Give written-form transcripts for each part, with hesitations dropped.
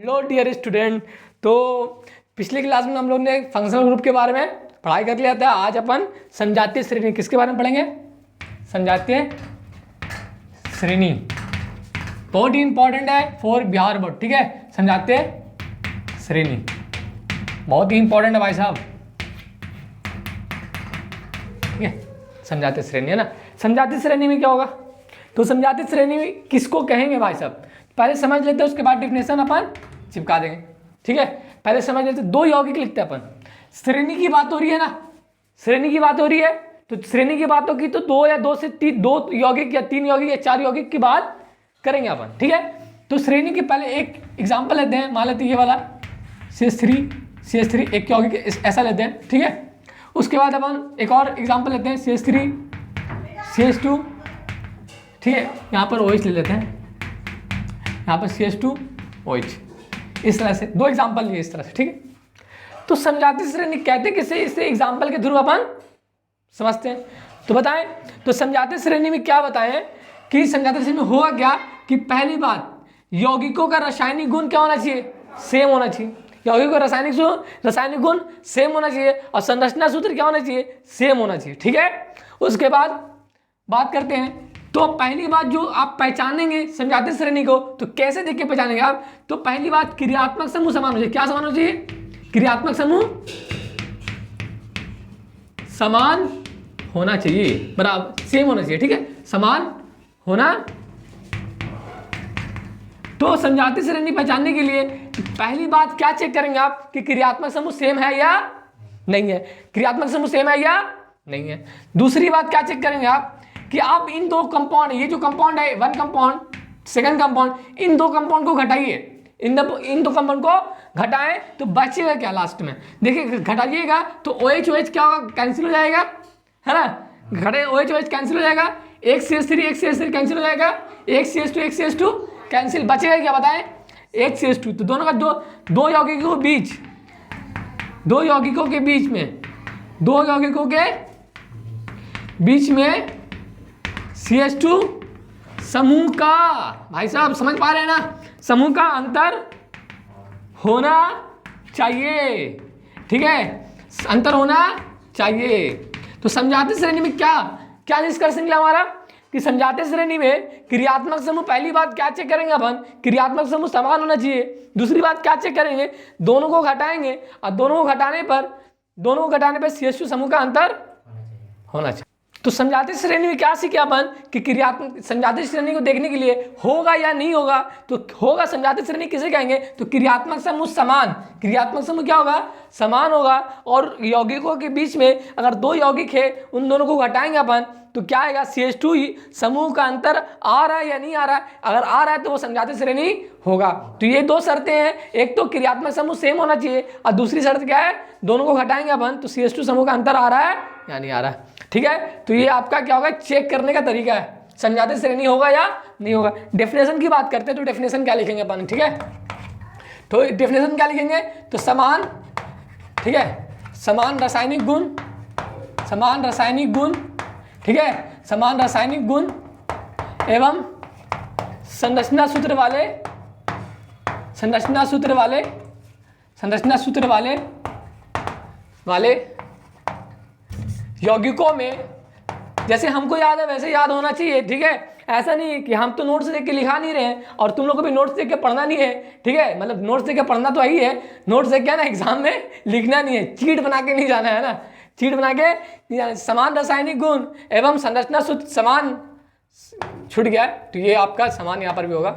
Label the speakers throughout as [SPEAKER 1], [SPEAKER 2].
[SPEAKER 1] Hello dear student. तो पिछली class में हम लोग ने फंक्शनल ग्रुप के बारे में पढ़ाई कर लिया था। आज अपन समजातीय श्रेणी किसके बारे में पढ़ेंगे? समजातीय श्रेणी बहुत ही इंपॉर्टेंट है फॉर बिहार बोर्ड। ठीक है, समजातीय श्रेणी बहुत ही इंपॉर्टेंट है भाई साहब। ठीक है, समजातीय श्रेणी है ना। समजातीय श्रेणी में क्या होगा? तो समजातीय श्रेणी में किसको कहेंगे भाई साहब? पहले समझ लेते हैं, उसके बाद डिफिनेशन अपन चिपका देंगे। ठीक है, पहले समझ लेते हैं। दो यौगिक लिखते हैं अपन। श्रेणी की बात हो रही है ना, श्रेणी की बात हो रही है। तो श्रेणी की बात होगी तो दो या दो से तीन, दो यौगिक या तीन यौगिक या चार यौगिक की बात करेंगे अपन। ठीक है, तो श्रेणी के पहले एक एग्जाम्पल लेते हैं। मान लेते हैं ये वाला CH3 एक यौगिक ऐसा लेते हैं। ठीक है, उसके बाद अपन एक और एग्जाम्पल लेते हैं CH3 CH2। ठीक है, यहाँ पर OH ले लेते हैं, यहाँ पर CH2 OH। इस तरह से दो एग्जाम्पल लिए इस तरह से। ठीक है, तो समजातीय श्रेणी कहते किसे? इसे एग्जाम्पल के थ्रू अपन समझते हैं। तो बताएं, तो समजातीय श्रेणी में क्या बताएं कि समजातीय श्रेणी में होगा क्या कि पहली बात यौगिकों का रासायनिक गुण क्या होना चाहिए? सेम होना चाहिए। यौगिकों का रासायनिक गुण सेम होना चाहिए और संरचना सूत्र क्या होना चाहिए? सेम होना चाहिए। ठीक है, उसके बाद बात करते हैं। तो पहली बात जो आप पहचानेंगे समजातीय श्रेणी को, तो कैसे देख के पहचानेंगे आप? तो पहली बात क्रियात्मक समूह समान हो चाहिए। क्या समान हो चाहिए? क्रियात्मक समूह समान होना चाहिए, बराबर सेम होना चाहिए। ठीक है, समान होना। तो समजातीय श्रेणी पहचानने के लिए पहली बात क्या चेक करेंगे आप कि क्रियात्मक समूह सेम है या नहीं है? क्रियात्मक समूह सेम है या नहीं है। दूसरी बात क्या चेक करेंगे आप कि आप इन दो कंपाउंड, ये जो कंपाउंड है वन कंपाउंड सेकंड कंपाउंड, इन दो कंपाउंड को घटाइए। इन दो कंपाउंड को घटाएं तो बचेगा क्या लास्ट में? देखिए, घटाइएगा तो OH क्या होगा? कैंसिल हो जाएगा, है ना। घटे OH कैंसिल हो जाएगा, एक CH3 कैंसिल हो जाएगा, एक CH2 कैंसिल, बचेगा क्या बताएं? एक CH2। तो दोनों का दो यौगिकों के बीच में CH2 समूह का, भाई साहब समझ पा रहे हैं ना, समूह का अंतर होना चाहिए। ठीक है, अंतर होना चाहिए। तो समजातीय श्रेणी में क्या निष्कर्ष निकला हमारा कि समजातीय श्रेणी में क्रियात्मक समूह, पहली बात क्या चेक करेंगे अपन? क्रियात्मक समूह समान होना चाहिए। दूसरी बात क्या चेक करेंगे? दोनों को घटाएंगे और दोनों को घटाने पर CH2 समूह का अंतर होना चाहिए। तो समजातीय श्रेणी में क्या सीखे अपन कि क्रियात्मक समजातीय श्रेणी को देखने के लिए होगा या नहीं होगा? तो होगा। समजातीय श्रेणी किसे कहेंगे? तो क्रियात्मक समूह समान। क्रियात्मक समूह क्या होगा? समान होगा। और यौगिकों के बीच में अगर दो यौगिक है, उन दोनों को घटाएंगे अपन तो क्या आएगा? CH2 समूह का अंतर आ रहा है या नहीं आ रहा है? अगर आ रहा है तो वो समजातीय श्रेणी होगा। तो ये दो शर्तें हैं, एक तो क्रियात्मक समूह सेम होना चाहिए और दूसरी शर्त क्या है? दोनों को घटाएंगे अपन तो CH2 समूह का अंतर आ रहा है या नहीं आ रहा है। ठीक है, तो ये आपका क्या होगा? चेक करने का तरीका है, समजातीय श्रेणी होगा या नहीं होगा। डेफिनेशन की बात करते हैं, तो डेफिनेशन क्या लिखेंगे अपन? ठीक है, तो डेफिनेशन क्या लिखेंगे? तो समान, ठीक है, समान रासायनिक गुण, ठीक है, समान रासायनिक गुण एवं संरचना सूत्र वाले यौगिकों में, जैसे हमको याद है वैसे याद होना चाहिए। ठीक है, ऐसा नहीं है कि हम तो नोट्स देख के लिखा नहीं रहे हैं और तुम लोग को भी नोट्स देख के पढ़ना नहीं है। ठीक है, मतलब नोट्स देख के पढ़ना तो ही है, नोट्स देख के ना एग्जाम में लिखना नहीं है, चीट बना के नहीं जाना है ना, चीट बना के नहीं जाना। समान रासायनिक गुण एवं संरचना सूत्र समान, छूट गया तो ये आपका समान यहाँ पर भी होगा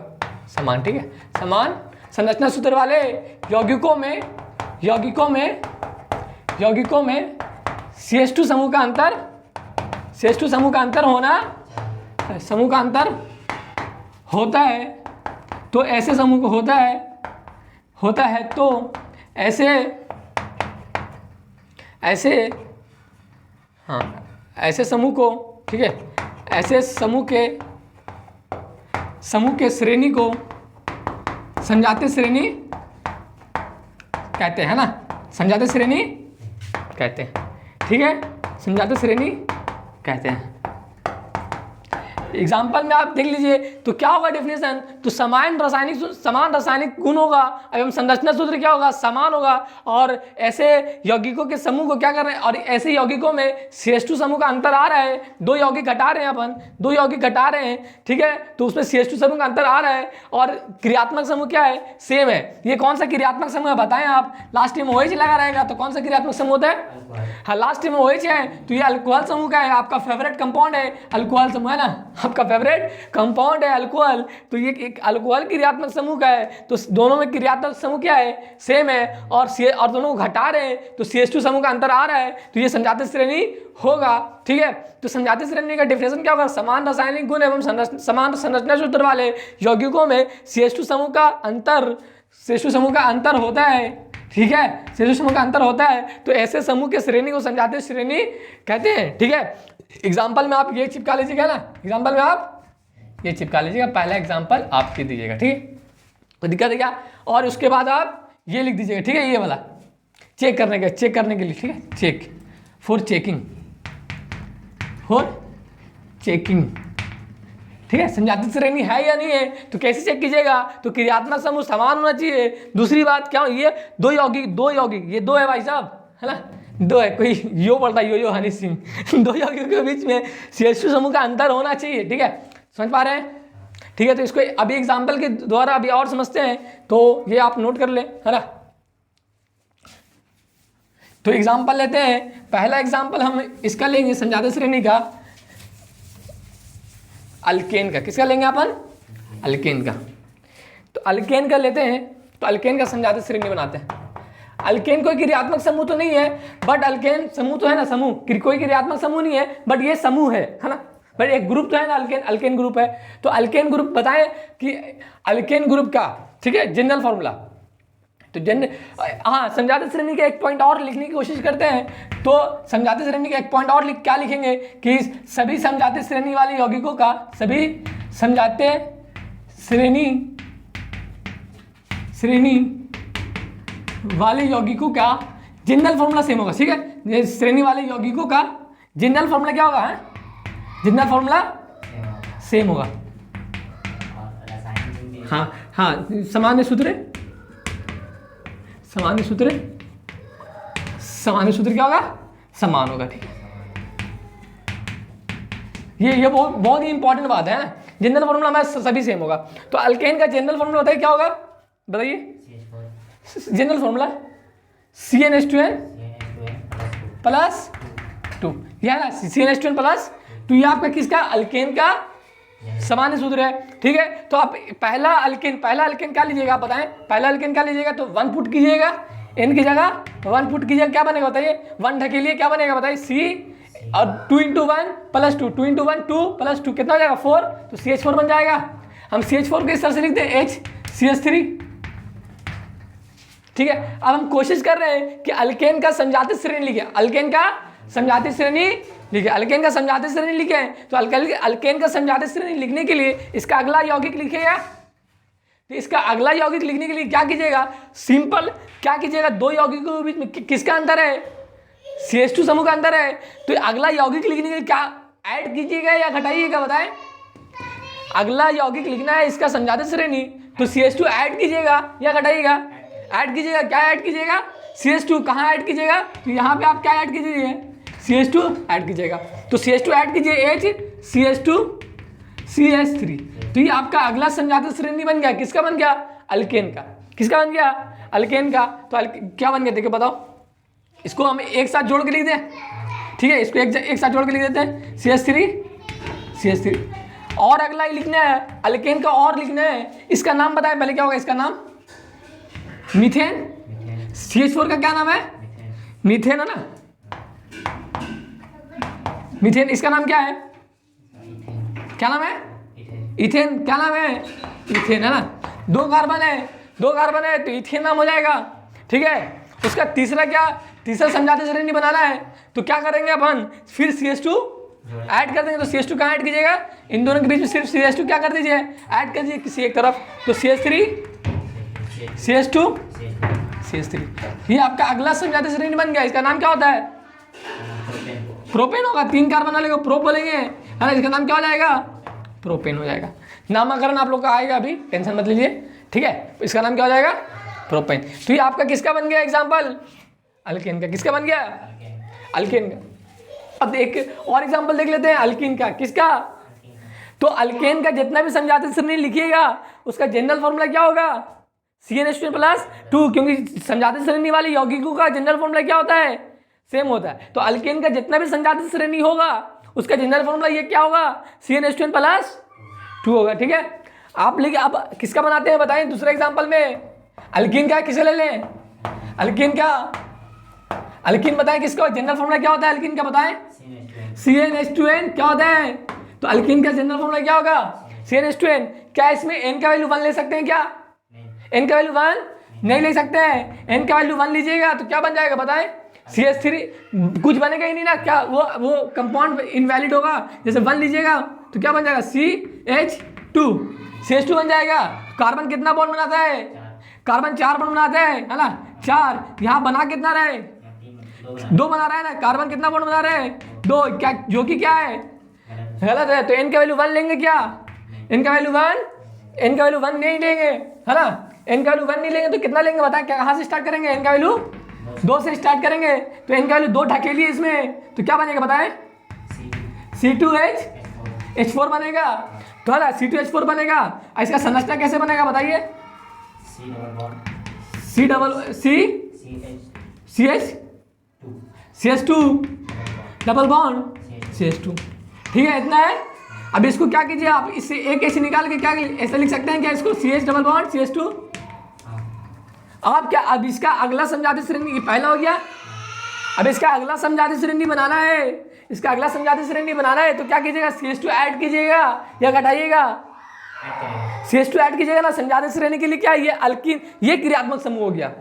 [SPEAKER 1] समान। ठीक है, समान संरचना सूत्र वाले यौगिकों में CH2 समूह का अंतर होता है। तो ऐसे समूह को होता है तो ऐसे समूह को, ठीक है, ऐसे समूह के श्रेणी को समजातीय श्रेणी कहते हैं ना, समजातीय श्रेणी कहते हैं। ठीक है, समजातीय श्रेणी कहते हैं। एग्जाम्पल में आप देख लीजिए तो क्या होगा डेफिनेशन, तो समान रासायनिक गुण होगा एवं संरचना सूत्र क्या होगा, समान होगा। और ऐसे यौगिकों के समूह को क्या कर रहे हैं, और ऐसे यौगिकों में CH2 समूह का अंतर आ रहा है, 2 यौगिक घटा रहे हैं अपन, 2 यौगिक घटा रहे हैं, ठीक है, तो उसमें CH2 समूह का अंतर आ रहा है और क्रियात्मक समूह क्या है, सेम है। ये कौन सा क्रियात्मक समूह है बताएं आप, लास्ट में OH लगा रहेगा तो कौन सा क्रियात्मक समूह होता है, हाँ लास्ट में OH है तो ये अल्कोहल समूह का है, आपका फेवरेट कंपाउंड है अल्कोहल समूह, है ना, आपका फेवरेट कंपाउंड है अल्कोहल, तो ये एक अल्कोहल क्रियात्मक समूह का है, तो दोनों में क्रियात्मक समूह क्या है, सेम है, और दोनों को घटा रहे हैं तो CH2 समूह का अंतर आ रहा है, तो ये समझाती श्रेणी होगा, ठीक है। तो समझाती श्रेणी का डेफिनेशन क्या होगा, समान रासायनिक गुण एवं समान संरचना सूत्र वाले यौगिकों में CH2 समूह का अंतर होता है, ठीक है, CH2 समूह का अंतर होता है, तो ऐसे समूह के श्रेणी को समझाती श्रेणी कहते हैं, ठीक है। एग्जाम्पल में आप ये चिपका लीजिएगा ना, एग्जाम्पल में आप ये चिपका लीजिएगा, पहला एग्जाम्पल आप ये दीजिएगा, ठीक है, कोई दिक्कत है क्या, और उसके बाद आप ये लिख दीजिएगा, ठीक है, ये वाला चेक करने के लिए, ठीक है, चेक फॉर चेकिंग, ठीक है, समझाती श्रेणी है या नहीं है, तो कैसे चेक कीजिएगा, तो क्रियात्मक समूह समान होना चाहिए। दूसरी बात क्या, ये दो यौगिक ये 2 है भाई साहब, है ना, 2 है, कोई यो पढ़ता यो हनी सिंह 2 यौगिकों के बीच में CH2 समूह का अंतर होना चाहिए, ठीक है, समझ पा रहे हैं, ठीक है। तो इसको अभी एग्जाम्पल के द्वारा अभी और समझते हैं, तो ये आप नोट कर ले, है ना। तो एग्जाम्पल लेते हैं, पहला एग्जाम्पल हम इसका लेंगे समझाती श्रेणी का, अल्केन का, किसका लेंगे अपन, अल्केन का, तो अल्केन का लेते हैं, तो अल्केन का समझाती श्रेणी बनाते हैं। अल्केन कोई क्रियात्मक समूह तो नहीं है, बट अल्केन समूह तो है ना, समूह कोई क्रियात्मक समूह नहीं है, बट ये समूह है ना, बट एक ग्रुप तो है ना, अल्केन ग्रुप है। तो अल्केन ग्रुप बताएं कि अल्केन ग्रुप का, ठीक है, जनरल फॉर्मूला, तो हाँ समझाती श्रेणी का एक पॉइंट और लिखने की कोशिश करते हैं, तो समझाती श्रेणी का एक पॉइंट और क्या लिखेंगे कि सभी समझाती श्रेणी वाले यौगिकों का, सभी समझाते श्रेणी वाले यौगिकों का जनरल फॉर्मूला सेम होगा, ठीक है, ये श्रेणी वाले यौगिकों का जनरल फॉर्मूला क्या होगा, जनरल फॉर्मूला सेम होगा, हाँ सामान्य सूत्र क्या होगा, समान होगा, ठीक है। ये बहुत ही इंपॉर्टेंट बात है ना, जनरल फॉर्मूला हमारा सभी सेम होगा। तो अल्केन का जनरल फॉर्मूला बताइए क्या होगा, बताइए जनरल फॉर्मूला CnH2n +2, यह है ना, CnH2n +2, ये आपका किसका, अल्केन का सामान्य सूत्र है, ठीक है। तो आप पहला अल्केन क्या लीजिएगा, आप बताएं, पहला अल्केन क्या लीजिएगा, तो 1 पुट कीजिएगा, N की जगह 1 पुट कीजिएगा, क्या बनेगा बताइए, 1 ढकेलिए, क्या बनेगा बताइए, C और 2 × 1 +2, 2 × 1 2 +2 कितना हो जाएगा 4, तो CH4 बन जाएगा। हम CH4 को इस तरह से लिखते हैं HCH3, ठीक है। अब हम कोशिश कर रहे हैं कि अल्केन का समझाती श्रेणी लिखे, अल्केन का समझाती श्रेणी लिखे, तो अल्केन का समझाती श्रेणी लिखने के लिए इसका अगला यौगिक लिखिएगा, तो इसका अगला यौगिक लिखने के लिए क्या कीजिएगा, सिंपल क्या कीजिएगा, 2 यौगिकों के बीच में किसका अंतर है, CH2 समूह का अंतर है, तो अगला यौगिक लिखने के लिए क्या ऐड कीजिएगा या घटाइएगा बताएं, अगला यौगिक लिखना है इसका समझाती श्रेणी, तो CH2 ऐड कीजिएगा या घटाइएगा, ऐड कीजिएगा, क्या ऐड कीजिएगा, CH2 कहाँ ऐड कीजिएगा, तो यहाँ पे आप क्या ऐड कीजिए, CH2 ऐड कीजिएगा, तो CH2 ऐड कीजिए HCH2CH3, तो ये आपका अगला समझाती श्रेणी बन गया, किसका बन गया, अल्केन का, किसका बन गया, अल्केन का। तो क्या बन गया देखिए बताओ, इसको हम एक साथ जोड़ के लिख दें, ठीक है, इसको एक साथ जोड़ के लिख देते हैं, CH3 और अगला ही लिखना है, अल्केन का और लिखना है, इसका नाम बताएं पहले क्या होगा, इसका नाम मीथेन, CH4 का क्या नाम है, मीथेन है ना, मीथेन, इसका नाम क्या है, क्या नाम है, इथेन, क्या नाम है, इथेन है ना, 2 कार्बन है तो इथेन नाम हो जाएगा, ठीक है। उसका तीसरा समझाती श्रेणी बनाना है, तो क्या करेंगे अपन, फिर CH2 ऐड कर देंगे, तो CH2 कहाँ ऐड कीजिएगा, इन दोनों के बीच में सिर्फ CH2 क्या कर दीजिए, ऐड कर दीजिए किसी एक तरफ, तो CH3 ये आपका अगला समझाती श्रेणी बन गया, इसका नाम क्या होता है, प्रोपेन होगा, 3 कार्बन वाले को प्रोप बोलेंगे, है ना, इसका नाम क्या हो जाएगा, प्रोपेन हो जाएगा। नामकरण आप लोग का आएगा, अभी टेंशन मत लीजिए, ठीक है। इसका नाम क्या हो जाएगा? प्रोपेन। तो ये आपका किसका बन गया एग्जाम्पल? अल्केन का। किसका बन गया? अल्केन का। अब एक और एग्जाम्पल देख लेते हैं अल्कीन का। किसका? तो अल्केन का जितना भी समझाते श्रेणी लिखिएगा उसका जनरल फॉर्मूला क्या होगा? CnH2+2, क्योंकि समझाते श्रेणी वाले यौगिकों का जनरल फॉर्मूला क्या होता है? सेम होता है। तो अल्केन का जितना भी समझाते श्रेणी होगा उसका जनरल फॉर्मूला ये क्या होगा? CnH2+2 होगा, ठीक है। आप लिखिए, आप किसका बनाते हैं बताएं दूसरे एग्जाम्पल में? अल्कीन का किसे ले लें? अल्कीन का। अल्कीन बताएं किसका जनरल फॉर्मूला क्या होता है? अल्कीन का बताएं। CnH2n क्या होता है? तो अल्कीन का जनरल फॉर्मूला क्या होगा? CnH2n। क्या इसमें n का वैल्यू 1 ले सकते हैं क्या? n का वैल्यू 1 नहीं ले सकते हैं। n का वैल्यू 1 लीजिएगा तो क्या बन जाएगा बताएं? CH3 कुछ बनेगा ही नहीं ना, क्या वो कंपाउंड इनवैलिड होगा। जैसे 1 लीजिएगा तो क्या बन जाएगा? CH2 बन जाएगा। कार्बन कितना बॉन्ड बनाता है? कार्बन 4 बॉन्ड बनाता है ना, 4। यहाँ बना कितना रहे? 2 बना रहा है ना। कार्बन कितना बॉन्ड बना रहे हैं? 2, क्या जो कि क्या है? गलत है। तो n का वैल्यू 1 लेंगे क्या? n का वैल्यू 1 नहीं लेंगे, है ना। n का वैल्यू 1 नहीं लेंगे तो कितना लेंगे बताएं? क्या कहाँ से स्टार्ट करेंगे? n का वैल्यू 2 से स्टार्ट करेंगे। तो n का वैल्यू 2 ढकेलिए इसमें, तो क्या बनेगा बताएं? C2H4 बनेगा। तो है ना, C2H4 बनेगा। इसका संरचना कैसे बनेगा बताइए? CH2 डबल बॉन्ड CH2, ठीक है। इतना है। अब इसको क्या कीजिए आप, इससे एक ऐसे निकाल के क्या ऐसे लिख सकते हैं क्या इसको? CH double bond CH2। अब क्या, अब इसका अगला समझाते श्रेणी पहला हो गया। अब इसका अगला समझाते श्रेणी बनाना है, इसका अगला समझाते श्रेणी बनाना है तो क्या कीजिएगा? CH2 ऐड कीजिएगा या घटाइएगा? CH2 ऐड कीजिएगा ना। समझाते श्रेणी के लिए क्या? ये अल्कीन, ये क्रियात्मक समूह हो गया।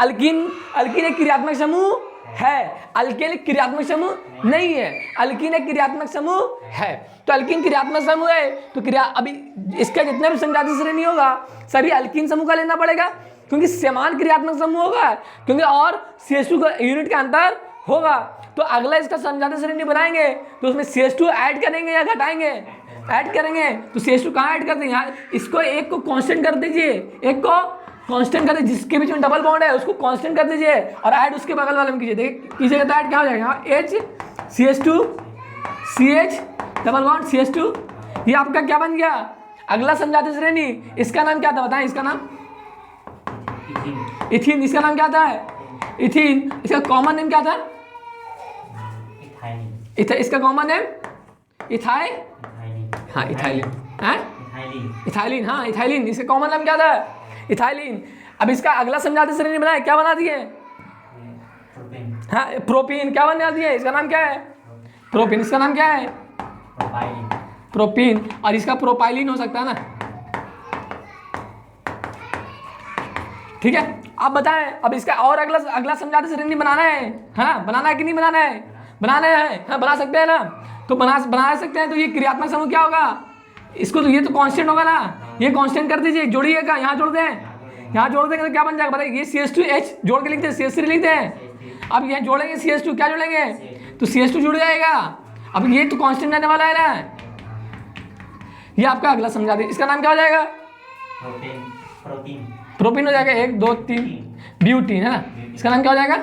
[SPEAKER 1] अल्कीन एक क्रियात्मक समूह है, अल्केन एक क्रियात्मक समूह नहीं है। अल्कीन एक क्रियात्मक समूह है। तो अल्कीन क्रियात्मक समूह है तो अभी इसका जितना भी समझाती श्रेणी होगा सभी अल्कीन समूह का लेना पड़ेगा, क्योंकि समान क्रियात्मक समूह होगा, क्योंकि और CH2 का यूनिट का अंतर होगा। तो अगला इसका समझाते श्रेणी बनाएंगे तो उसमें CH2 ऐड करेंगे या घटाएंगे? ऐड करेंगे। तो CH2 कहाँ ऐड करते हैं? यहाँ इसको एक को कांस्टेंट कर दीजिए, एक को कांस्टेंट कर दीजिए, जिसके बीच में डबल बॉन्ड है उसको कांस्टेंट कर दीजिए और ऐड उसके बगल वाले में कीजिए। देखिए कीजिएगा तो ऐड क्या हो जाएगा? CH2 CH double bond CH2। ये आपका क्या बन गया? अगला समझाते श्रेणी। इसका नाम क्या था बताएं? इसका नाम इथीन। इसका नाम क्या था? इथीन। इसका कॉमन नेम क्या था? इसका कॉमन नेम हाँ इथाइलिन। इथाइलिन, हाँ इथाइलिन। इसका कॉमन नाम क्या था? इथाइलिन। अब इसका अगला समझाते श्रेणी बनाए, क्या बना दिए? हाँ प्रोपीन। क्या बना दिए? इसका नाम क्या है? प्रोपीन। इसका नाम क्या है? प्रोपीन। और इसका प्रोपाइलिन हो सकता है ना, ठीक है। अब बताएं, अब इसका और अगला समझाते श्रेणी बनाना है, हाँ बनाना है कि नहीं बनाना है? बनाना है, हाँ बना सकते हैं ना। तो बना सकते हैं। तो ये क्रियात्मक समूह क्या होगा? इसको तो ये तो कांस्टेंट होगा ना, ये कांस्टेंट कर दीजिए, जोड़िएगा। यहाँ जोड़ दें, यहाँ जोड़ देंगे तो क्या बन जाएगा बताइए? ये CH2H जोड़ के लिखते हैं, CH3 लिखते हैं। अब यहाँ जोड़ेंगे CH2, क्या जोड़ेंगे? तो CH2 जुड़ जाएगा। अब ये तो कांस्टेंट रहने वाला है ना। ये आपका अगला समझा दे। इसका नाम क्या हो जाएगा? प्रोपीन हो जाएगा। 1 2 3 ब्यूटीन, है ना। इसका नाम क्या हो जाएगा?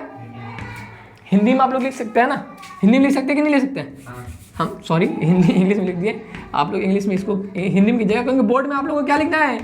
[SPEAKER 1] हिंदी में आप लोग लिख सकते हैं ना, हिंदी में लिख सकते हैं कि नहीं लिख सकते हैं? हम सॉरी हिंदी इंग्लिश में लिख दिए, आप लोग इंग्लिश में इसको हिंदी में कीजिएगा, क्योंकि बोर्ड में आप लोगों को क्या लिखना है?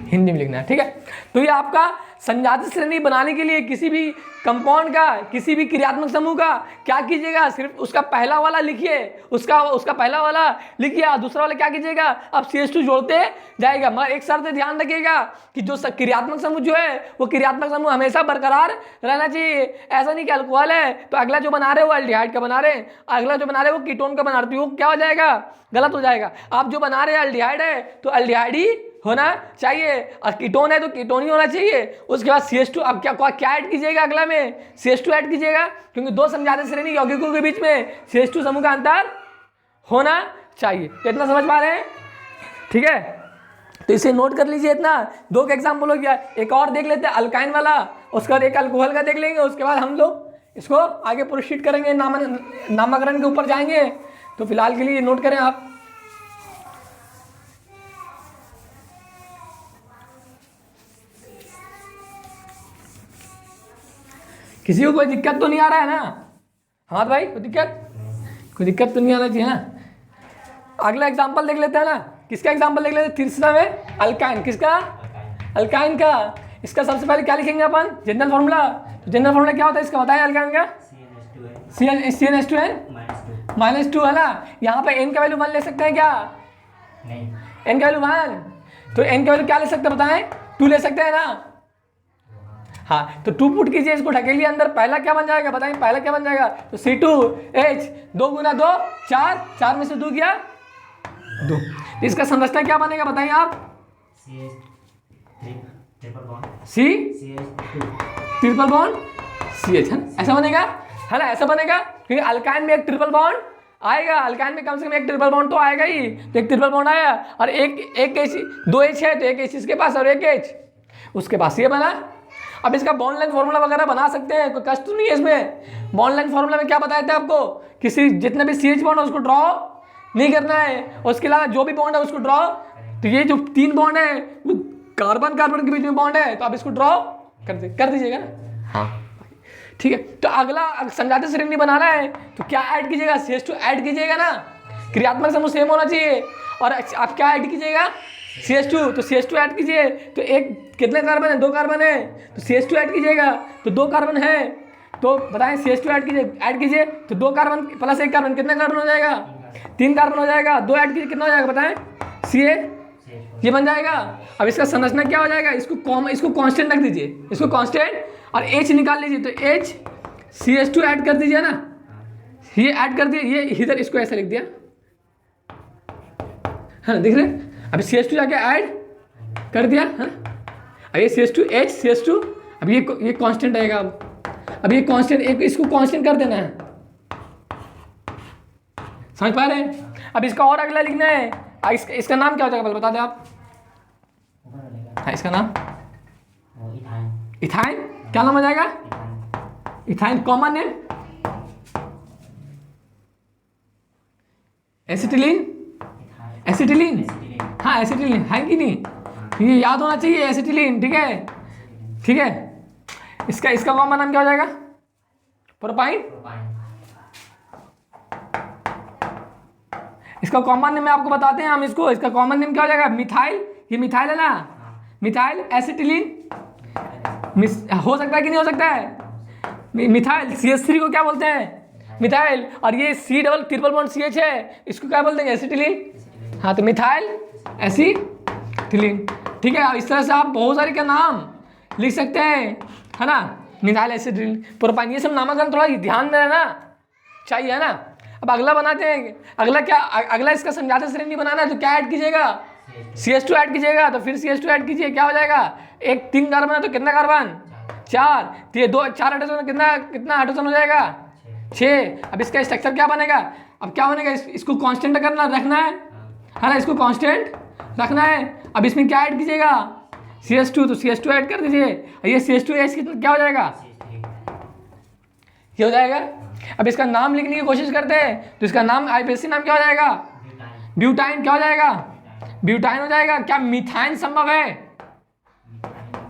[SPEAKER 1] हिंदी में लिखना है, ठीक है। तो ये आपका संजाति श्रेणी बनाने के लिए किसी भी कंपाउंड का, किसी भी क्रियात्मक समूह का क्या कीजिएगा? सिर्फ उसका पहला वाला लिखिए, उसका पहला वाला लिखिए, दूसरा वाला क्या कीजिएगा? अब CH2 जोड़ते जाएगा। मगर एक शर्त ध्यान रखिएगा कि जो क्रियात्मक समूह जो है वो क्रियात्मक समूह हमेशा बरकरार रहना चाहिए। ऐसा नहीं कि अल्कोहल है तो अगला जो बना रहे हो वो एल्डिहाइड का बना रहे हैं, अगला जो बना रहे हो वो कीटोन का बना रहे हो, वो क्या हो जाएगा? गलत हो जाएगा। आप जो बना रहे हैं एल्डिहाइड है तो एल्डिहाइड ही होना चाहिए, और कीटोन है तो कीटोन ही होना चाहिए। उसके बाद CH2 अब क्या ऐड कीजिएगा? अगला में CH2 ऐड कीजिएगा, क्योंकि दो समझाते श्रेणी यौगिकों के बीच में CH2 समूह का अंतर होना चाहिए। तो इतना समझ पा रहे हैं? ठीक है, तो इसे नोट कर लीजिए। इतना 2 का एग्जाम्पल हो गया। एक और देख लेते हैं अल्काइन वाला, उसके बाद एक अल्कोहल का देख लेंगे, उसके बाद हम लोग इसको आगे प्रोसीड करेंगे, नामकरण के ऊपर जाएंगे। तो फिलहाल के लिए नोट करें आप। किसी को कोई दिक्कत तो नहीं आ रहा है ना? हाँ भाई, कोई दिक्कत तो नहीं आना चाहिए ना। अगला एग्जांपल देख लेते हैं ना। किसका एग्जांपल देख लेते हैं? तीसरा में अल्काइन। किसका? अल्काइन का। इसका सबसे पहले क्या लिखेंगे अपन? General formula. जनरल फार्मूला क्या होता है इसका बताएं? अल्काइन का CnH2n -2 है ना। यहाँ पे n का वैल्यू 1 ले सकते हैं क्या?
[SPEAKER 2] नहीं।
[SPEAKER 1] n का वैल्यू 1, तो n का वैल्यू क्या ले सकते हैं बताएं? 2 ले सकते हैं ना। हाँ, तो 2 पुट कीजिए, इसको ढकेलिए अंदर। पहला क्या बन जाएगा बताएं? पहला क्या बन जाएगा? तो C2H 2 गुना 2 4, 4 में से 2 गया 2। इसका संरचना क्या बनेगा बताइए आप? C ट्रिपल बॉन्ड CH है, ऐसा बनेगा है ना? ऐसा बनेगा क्योंकि अल्काइन में एक ट्रिपल बॉन्ड आएगा। अल्काइन में कम से कम एक ट्रिपल बॉन्ड तो आएगा ही। तो एक ट्रिपल बॉन्ड आया और एक H 2 H है, तो एक H इसके पास और एक H उसके पास, ये बना। अब इसका बॉन्ड लेंथ फार्मूला वगैरह बना सकते हैं, कोई कष्ट नहीं है इसमें। बॉन्ड लेंथ फार्मूला में क्या बताया था आपको? किसी जितने भी CH बॉन्ड है उसको ड्रॉ नहीं करना है, उसके अलावा जो भी बॉन्ड है उसको ड्रॉ। तो ये जो 3 बॉन्ड है वो कार्बन कार्बन के बीच में बॉन्ड है, तो आप इसको ड्रॉ कर दीजिएगा ना। हाँ ठीक है। तो अगला समझाते श्रेणी बनाना है तो क्या ऐड कीजिएगा? CH2 ऐड कीजिएगा ना। क्रियात्मक समूह सेम होना चाहिए। और आप क्या ऐड कीजिएगा? CH2, तो CH2 ऐड कीजिए। तो एक कितने कार्बन है? 2 कार्बन है, तो CH2 ऐड कीजिएगा। तो 2 कार्बन है, तो बताएं CH2 ऐड कीजिए। तो 2 कार्बन प्लस 1 कार्बन, कितने कार्बन हो जाएगा? 3 कार्बन हो जाएगा। 2 ऐड कीजिए, कितना हो जाएगा बताएं? CA, ये बन जाएगा। अब इसका संरचना क्या हो जाएगा? इसको कांस्टेंट रख दीजिए, इसको कांस्टेंट, और H निकाल लीजिए। तो H CH2 ऐड कर दीजिए ना, ये ऐड कर दिए, ये इधर इसको ऐसा लिख दिया है ना, दिख रहे? अभी CH2 जाके ऐड कर दिया है। अब ये CH2 H CH2, अब ये कांस्टेंट आएगा। अब ये कांस्टेंट, एक इसको कांस्टेंट कर देना है, समझ पा रहे हैं? अब इसका और अगला लिखना है। इसका नाम क्या हो जाएगा बता दें आप? हाँ, इसका नाम इथाइन। क्या नाम हो जाएगा? इथाइन। Common name acetylene. हाँ, एसिटिलीन है कि नहीं? ये याद होना चाहिए, एसिटिलीन। ठीक है। इसका कॉमन नाम क्या हो जाएगा? प्रोपाइन। इसका कॉमन नेम मैं आपको बताते हैं हम इसको। इसका कॉमन नेम क्या हो जाएगा? मिथाइल। ये मिथाइल है ना, मिथाइल एसिटिलीन। हो सकता है कि नहीं हो सकता है? मिथाइल CH3 को क्या बोलते हैं? मिथाइल। और ये C double triple bond CH है, इसको क्या बोलते हैं? एसिटिलीन। हाँ, तो मिथाइल एसिटिलीन। ठीक है। इस तरह से आप बहुत सारे का नाम लिख सकते हैं, है ना? मिथाइल एसिटिलीन, प्रोपाइन, ये सब नामकरण थोड़ा ध्यान में रहना चाहिए, है ना? अब अगला बनाते हैं। अगला इसका समझाते श्रेणी बनाना है, तो क्या ऐड कीजिएगा? CH2 ऐड कीजिएगा। तो फिर CH2 ऐड कीजिए, क्या हो जाएगा? एक 3 कार्बन है तो कितना कार्बन? 4। तो ये 4 हाइड्रोजन, कितना हाइड्रोजन हो जाएगा? 6। अब इसका स्ट्रक्चर क्या बनेगा? अब क्या बनेगा? इसको कांस्टेंट रखना है ना? इसको कांस्टेंट रखना है। अब इसमें क्या ऐड कीजिएगा? CH2, तो CH2 ऐड कर दीजिए। ये CH2H क्या हो जाएगा? ये हो जाएगा। अब इसका नाम लिखने की कोशिश करते हैं, तो इसका नाम आईपीएससी नाम क्या हो जाएगा? ब्यूटाइन। क्या हो जाएगा? ब्यूटाइन हो जाएगा। क्या मिथाइन संभव है?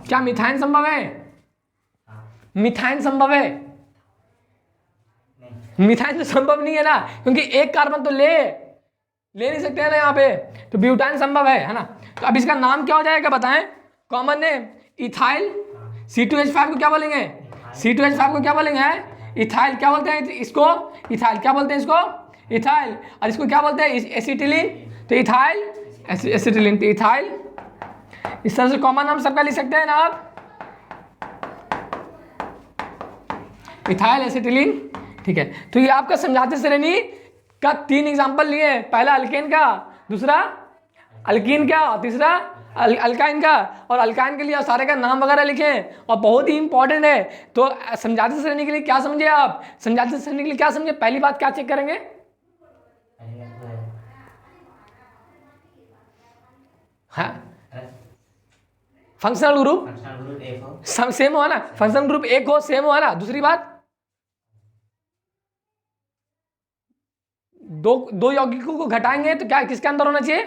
[SPEAKER 1] क्या मिथाइन संभव है? मिथाइन संभव है? मिथाइन तो संभव नहीं है ना, क्योंकि एक कार्बन तो ले नहीं सकते हैं ना यहाँ पे। तो ब्यूटाइन संभव है ना? तो अब इसका नाम क्या हो जाएगा बताएं? Common name ethyl. C2H5 को क्या बोलेंगे? C2H5 को क्या बोलेंगे? इथाइल। क्या बोलते हैं इसको? इथाइल। क्या बोलते हैं इसको? इथाइल। और इसको क्या बोलते हैं? एसिटिलीन। तो इथाइल एसिटिलीन, तो इथाइल। इस तरह से कॉमन नाम सबका लिख सकते हैं ना आप? Ethyl acetylene. ठीक है। तो ये आपका समझाते श्रेणी का 3 एग्जाम्पल लिए। पहला अल्केन का, दूसरा अल्कीन का, तीसरा अल्काइन का। और अल्काइन के लिए सारे का नाम वगैरह लिखें, और बहुत ही इंपॉर्टेंट है। तो समझाते श्रेणी के लिए क्या समझे आप? समझाते श्रेणी के लिए क्या समझे? पहली बात क्या चेक करेंगे? हाँ, फंक्शनल ग्रुप सेम हो ना, फंक्शनल ग्रुप एक हो, सेम हो ना। दूसरी बात, दो यौगिकों को घटाएंगे तो क्या किसका अंतर होना चाहिए?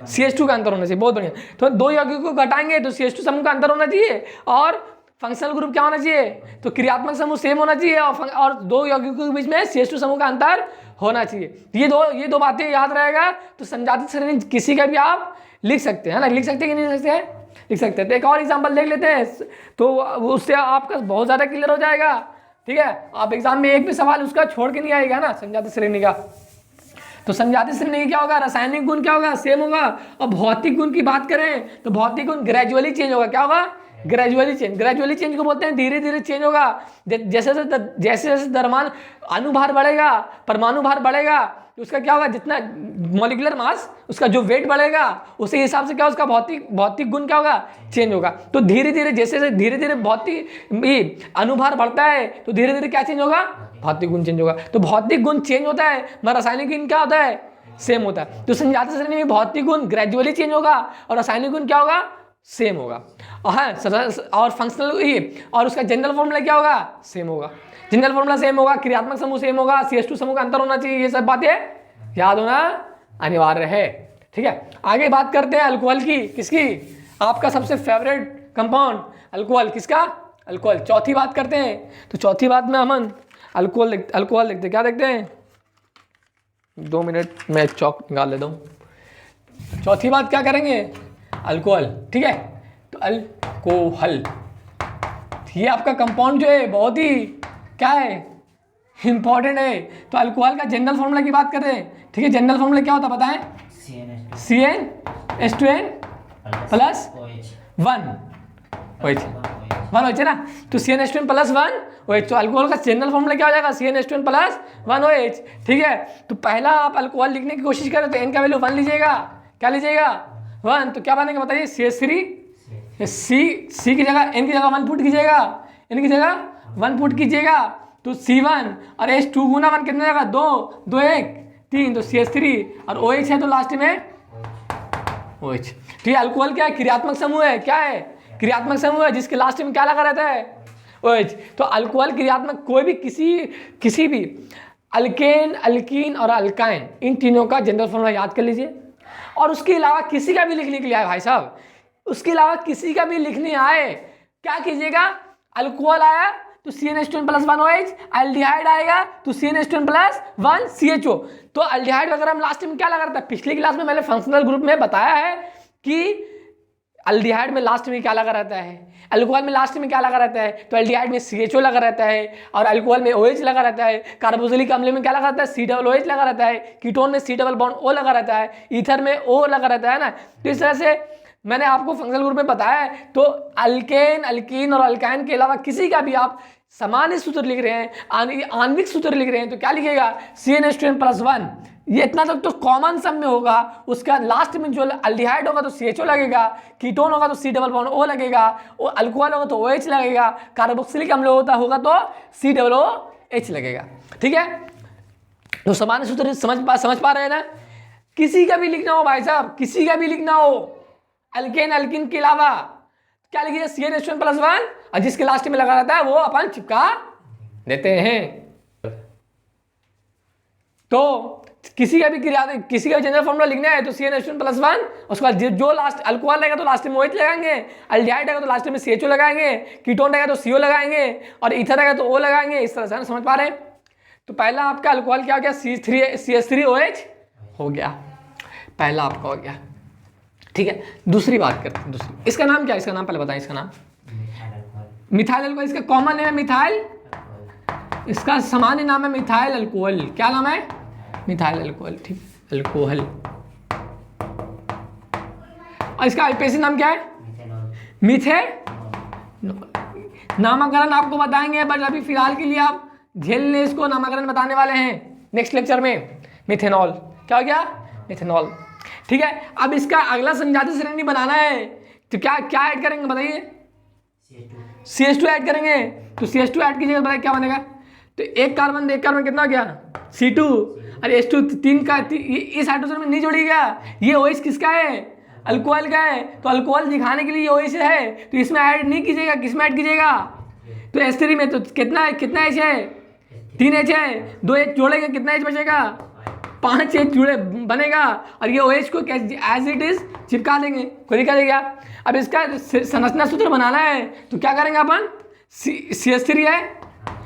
[SPEAKER 1] CH2 का अंतर होना चाहिए। बहुत बढ़िया। तो 2 यौगिकों को घटाएंगे तो CH2 समूह का अंतर होना चाहिए, और फंक्शनल ग्रुप क्या होना चाहिए, तो क्रियात्मक समूह सेम होना चाहिए और दो यौगिकों के बीच में CH2 समूह का अंतर होना चाहिए। ये दो बातें याद रहेगा तो समजाति श्रेणी किसी का भी आप लिख सकते हैं ना, लिख सकते हैं कि नहीं लिख सकते हैं, लिख सकते हैं। तो एक और एग्जांपल देख लेते हैं तो उससे आपका बहुत ज़्यादा क्लियर हो जाएगा। ठीक है, आप एग्जाम में एक भी सवाल उसका छोड़ के नहीं आएगा ना समजाति श्रेणी का। तो समजाति श्रेणी क्या होगा, रासायनिक गुण क्या होगा, सेम होगा। और भौतिक गुण की बात करें तो भौतिक गुण ग्रेजुअली चेंज होगा। क्या होगा, ग्रेजुअली चेंज को बोलते हैं धीरे धीरे चेंज होगा। जैसे जैसे द्रव्यमान अनुभार बढ़ेगा, परमाणु भार बढ़ेगा, उसका क्या होगा, जितना मॉलिक्यूलर मास उसका जो वेट बढ़ेगा उसी हिसाब से क्या उसका भौतिक गुण क्या होगा, चेंज होगा। तो धीरे धीरे जैसे धीरे धीरे भौतिक अनुभार बढ़ता है तो धीरे धीरे क्या चेंज होगा, भौतिक गुण चेंज होगा। तो भौतिक गुण चेंज होता है मगर रासायनिक गुण क्या होता है, सेम होता है। तो समजाति श्रेणी में भौतिक गुण ग्रेजुअली चेंज होगा और रासायनिक गुण क्या होगा, सेम होगा। और फंक्शनल और उसका जनरल फॉर्मूला क्या होगा, सेम होगा। जनरल फॉर्मूला सेम होगा, क्रियात्मक समूह सेम होगा, CH2 समूह का अंतर होना चाहिए। ये सब बातें याद होना अनिवार्य है। ठीक है, आगे बात करते हैं अल्कोहल की। किसकी, आपका सबसे फेवरेट कंपाउंड अल्कोहल। किसका, अल्कोहल। चौथी बात करते हैं। तो चौथी बात में अमन अल्कोहल देखते क्या देखते हैं, 2 मिनट में चौक निकाल लेता हूँ। चौथी बात क्या करेंगे, अल्कोहल। ठीक है, तो अल्कोहल ये आपका कंपाउंड जो है बहुत ही क्या है, इंपॉर्टेंट है। तो अल्कोहल का जनरल फॉर्मूला की बात करें, ठीक है, जनरल फॉर्मूला क्या होता है बताएं, CnH2n प्लस 1 OH ना। तो CnH2n प्लस 1 OH। तो अल्कोहल का जनरल फॉर्मूला क्या हो जाएगा, CnH2n प्लस 1 OH। ठीक है, तो पहला आप अल्कोहल लिखने की कोशिश करें तो n का वैल्यू 1 लीजिएगा। क्या लीजिएगा, 1। तो क्या बनेगा बताइए, CH3 C की जगह n की जगह 1 पुट कीजिएगा, n की जगह 1 पुट कीजिएगा। तो C1 और H2 गुना 1 कितने जगह, 2 1 3। तो CH3 और OH है तो लास्ट में OH। तो ये अल्कोहल क्या है, क्रियात्मक समूह है। क्या है, क्रियात्मक समूह है जिसके लास्ट में क्या लगा रहता है, OH। तो अल्कोहल क्रियात्मक कोई भी किसी भी अल्केन, अल्कीन और अल्काइन, इन तीनों का जनरल फॉर्मूला याद कर लीजिए। और उसके अलावा किसी का भी लिखने के लिए आए भाई साहब, उसके अलावा किसी का भी लिखने आए क्या कीजिएगा, अल्कोहल आया तो CnH2n प्लस 1 OH, एल्डिहाइड आएगा तो CnH2n प्लस 1 CHO। तो एल्डिहाइड वगैरह हम लास्ट में क्या लगा रहता है, पिछली क्लास में मैंने फंक्शनल ग्रुप में बताया है कि एल्डिहाइड में लास्ट में क्या लगा रहता है, अल्कोहल में लास्ट में क्या लगा रहता है। तो एल्डिहाइड में CHO लगा रहता है और अल्कोहल में OH लगा रहता है। कार्बोक्सिलिक अम्ल में क्या लगा रहता है, COOH लगा रहता है। कीटोन में C डबल बॉन्ड O लगा रहता है। ईथर में O लगा रहता है ना। तो इस तरह से मैंने आपको फंक्शनल ग्रुप में बताया है। तो अल्केन, अल्कीन और अल्काइन के अलावा किसी का भी आप सामान्य सूत्र लिख रहे हैं, आणविक सूत्र लिख रहे हैं तो क्या लिखिएगा, CnH2n प्लस 1। ये इतना तक तो कॉमन सम में होगा। उसका लास्ट में जो अल्डिहाइड होगा तो CHO लगेगा, कीटोन होगा तो C डबल बॉन्ड O लगेगा, और अल्कोहल होगा तो OH लगेगा, कार्बोक्सिलिक अम्ल होगा तो COOH लगेगा। ठीक है, तो सामान्य सूत्र समझ पा रहे हैं ना। किसी का भी लिखना हो भाई साहब, किसी का भी लिखना हो अल्केन, अल्किन के अलावा क्या लिखिए, CnH2n प्लस 1 और जिसके लास्ट में लगा रहता है वो अपन चिपका देते हैं। तो किसी का भी जनरल फॉर्मूला लिखना है तो CnH2n प्लस 1, उसके बाद जो लास्ट अल्कोहल रहेगा तो लास्ट में OH लगाएंगे, एल्डिहाइड रहेगा तो लास्ट में CHO लगाएंगे, कीटोन रहेगा तो CO लगाएंगे और ईथर रहेगा तो O लगाएंगे। इस तरह से समझ पा रहे हैं। तो पहला आपका अल्कोहल क्या हो गया, CH3OH हो गया, पहला आपका हो गया। ठीक है, दूसरी बात करते हैं। दूसरी, इसका नाम क्या है, इसका नाम पहले बताएं। इसका नाम मिथाइल अल्कोहल। इसका कॉमन नेम है मिथाइल, इसका सामान्य नाम है मिथाइल अल्कोहल। क्या नाम है, मिथाइल अल्कोहल। ठीक, अल्कोहल। और इसका आईपीएसी नाम क्या है, मिथेनॉल। नामकरण आपको बताएंगे बट अभी फिलहाल के लिए आप झेल लें, इसको नामकरण बताने वाले हैं नेक्स्ट लेक्चर में। मिथेनॉल क्या हो गया, मिथेनॉल। ठीक है, अब इसका अगला समजाति श्रेणी बनाना है तो क्या ऐड करेंगे बताइए, CH2 ऐड करेंगे। तो CH2 ऐड कीजिएगा, बताइए क्या बनेगा। तो एक कार्बन कितना हो गया, C2 और H2 3 का, इस हाइड्रोजन में नहीं जोड़िएगा। ये OH किसका है, अल्कोहल का है। तो अल्कोहल दिखाने के लिए OH है तो इसमें ऐड नहीं कीजिएगा, किसमें ऐड कीजिएगा, तो H3 में। तो कितना H है, 3 H है, 2 H जोड़ेंगे कितना H बचेगा, 5 H जुड़े बनेगा। और ये OH को एज इट इज चिपका देंगे, कोई दिक्कत है क्या। अब इसका संरचना सूत्र बनाना है तो क्या करेंगे अपन, CH3 है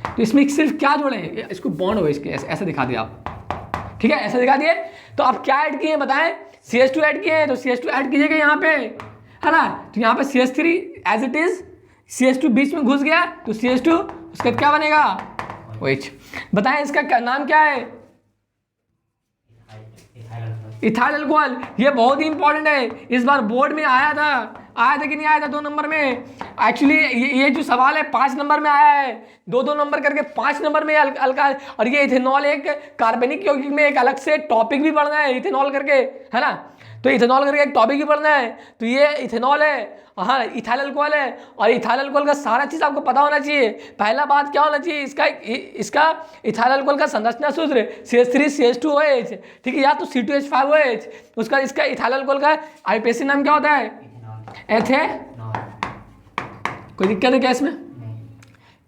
[SPEAKER 1] तो इसमें सिर्फ क्या जोड़े, इसको बॉन्ड हो इसके, ऐसे दिखा दिया आप, ठीक है, ऐसे दिखा दिए। तो आप क्या ऐड किए बताएं, CH2 ऐड किए हैं, तो CH2 ऐड कीजिएगा यहाँ पे, है ना। तो यहाँ पे CH3 as it is, CH2 बीच में घुस गया तो CH2 उसके बाद क्या बनेगा, OH। बताएं इसका नाम क्या है, इथाइल अल्कोहल। ये बहुत ही इंपॉर्टेंट है, इस बार बोर्ड में आया था कि नहीं आया था 2 नंबर में। एक्चुअली ये जो सवाल है 5 नंबर में आया है, 2 नंबर करके 5 नंबर में अल्काइल। और ये इथेनॉल एक कार्बनिक यौगिक में एक अलग से टॉपिक भी पढ़ना है, इथेनॉल करके, है ना। तो इथेनॉल करके एक टॉपिक भी पढ़ना है। तो ये इथेनॉल है, हाँ इथाइल अल्कोहल है। और इथाइल अल्कोहल का सारा चीज़ आपको पता होना चाहिए। पहला बात क्या होना चाहिए, इसका इथाइल अल्कोहल का संरचना सूत्र CH3 CH2OH, ठीक है, या तो C2H5OH। उसका इसका इथाइल अल्कोहल का IUPAC नाम क्या होता है, कोई दिक्कत है क्या इसमें,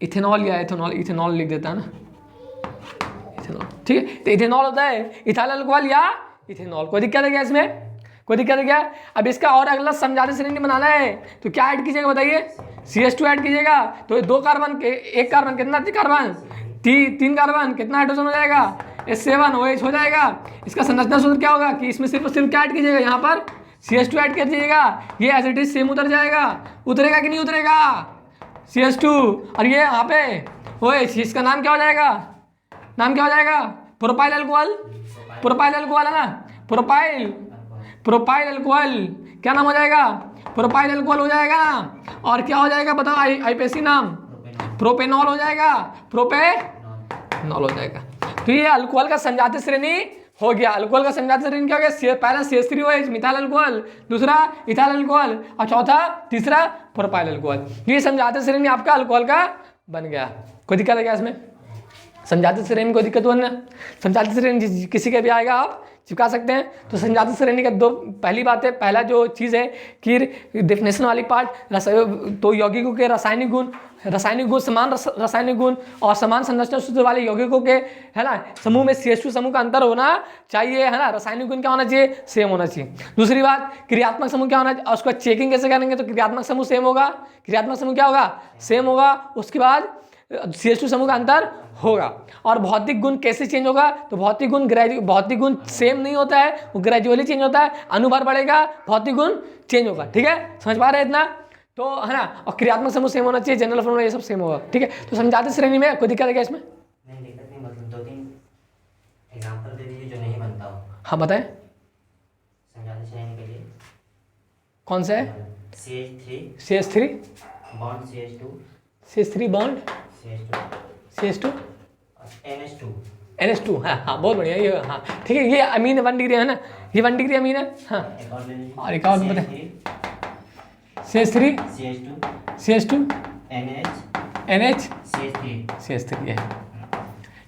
[SPEAKER 1] इथेनॉल या एथेनॉल, इथेनॉल लिख देता है ना, इथेनॉल, ठीक है। तो इथेनॉल होता है इथाइल अल्कोहल या इथेनॉल। कोई दिक्कत है क्या इसमें, कोई दिक्कत है क्या। अब इसका और अगला समझाते श्रेणी बनाना है तो क्या ऐड कीजिएगा बताइए, CH2 ऐड कीजिएगा तो 2 कार्बन, 1 कार्बन कितना कार्बन, 3 कार्बन, कितना हाइड्रोजन हो जाएगा, H7OH हो जाएगा। इसका संरचना सूत्र क्या होगा कि इसमें सिर्फ क्या ऐड कीजिएगा, यहाँ पर CH2 ऐड कर दीजिएगा, ये एज इट इज सेम उतर जाएगा, उतरेगा कि नहीं उतरेगा CH2, और ये यहाँ पे OH, इसका नाम क्या हो जाएगा, नाम क्या हो जाएगा, प्रोपाइल अल्कोहल, प्रोपाइल अल्कोहल है ना, प्रोपाइल अल्कोहल क्या नाम हो जाएगा, प्रोपाइल अल्कोहल हो जाएगा ना। और क्या हो जाएगा बताओ, IUPAC नाम प्रोपेनॉल हो जाएगा, प्रोपेनॉल हो जाएगा। तो ये अल्कोहल का समझाते श्रेणी हो गया। अल्कोहल का समझाते श्रेणी क्या हो गया, पहला CH3OH मिथाइल अल्कोहल, दूसरा इथाइल अल्कोहल, और चौथा तीसरा प्रोपाइल अल्कोहल। ये समझाते श्रेणी आपका अल्कोहल का बन गया। कोई दिक्कत है क्या इसमें, समझाते श्रेणी में कोई दिक्कत हो ना, समझाते श्रेणी किसी का भी आएगा आप चिपका सकते हैं। तो समझाते श्रेणी का 2 पहली बात है, पहला जो चीज़ है कि डेफिनेशन वाली पार्ट, तो यौगिकों के रासायनिक गुण समान रासायनिक गुण और समान संरचना सूत्र वाले यौगिकों के, है ना, समूह में CH2 समूह का अंतर होना चाहिए, है ना, रासायनिक गुण क्या होना चाहिए, सेम होना चाहिए। दूसरी बात, क्रियात्मक समूह क्या होना चाहिए, उसका चेकिंग कैसे करेंगे, तो क्रियात्मक समूह सेम होगा, क्रियात्मक समूह क्या होगा, सेम होगा। उसके बाद CH2 समूह का अंतर होगा। और भौतिक गुण कैसे चेंज होगा, तो भौतिक गुण सेम नहीं होता है, वो ग्रेजुअली चेंज होता है, अनुभार बढ़ेगा, भौतिक गुण चेंज होगा, ठीक है, समझ पा रहे हैं इतना, तो है ना। और क्रियात्मक समूह सेम होना चाहिए, जनरल फॉर्मूला ये सब सेम होगा, ठीक है। तो समझाते श्रेणी में कोई दिक्कत है क्या इसमें,
[SPEAKER 2] नहीं दिक्कत नहीं, मतलब 2-3 एग्जांपल दे दीजिए जो नहीं बनता हो।
[SPEAKER 1] हाँ बताएं,
[SPEAKER 2] समझाते श्रेणी के लिए
[SPEAKER 1] कौन सा है,
[SPEAKER 2] CH3 bond
[SPEAKER 1] CH3 bond CH2 NH2, हाँ बहुत बढ़िया, ये हाँ ठीक है, ये अमीन है 1 डिग्री है ना, ये 1 डिग्री अमीन है, हाँ। और एक और बताए, CH2 NH CH3 है,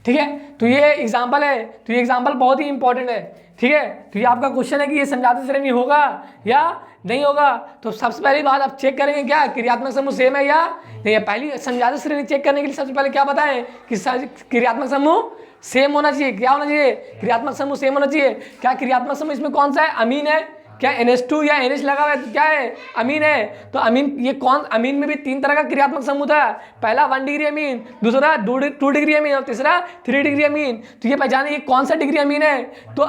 [SPEAKER 1] ठीक है। तो ये एग्जाम्पल है, तो ये एग्जाम्पल बहुत ही इंपॉर्टेंट है, ठीक है। तो ये आपका क्वेश्चन है कि ये समझाते श्रेणी होगा या नहीं होगा। तो सबसे पहली बात आप चेक करेंगे क्या क्रियात्मक समूह सेम है या नहीं है। पहली समझाते श्रेणी चेक करने के लिए सबसे पहले क्या बताएं कि क्रियात्मक समूह सेम होना चाहिए, क्या होना चाहिए, क्रियात्मक समूह सेम होना चाहिए। क्या क्रियात्मक समूह इसमें कौन सा है, अमीन है, क्या NH2 या NH लगा हुआ है तो क्या है, अमीन है। तो अमीन, ये कौन, अमीन में भी 3 तरह का क्रियात्मक समूह था, पहला 1 डिग्री अमीन, दूसरा 2 डिग्री अमीन और तीसरा 3 डिग्री अमीन। तो ये पहचाने ये कौन सा डिग्री अमीन है। तो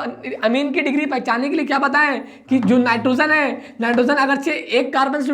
[SPEAKER 1] अमीन की डिग्री पहचानने के लिए क्या बताएं कि जो नाइट्रोजन है, नाइट्रोजन अगर से 1 कार्बन से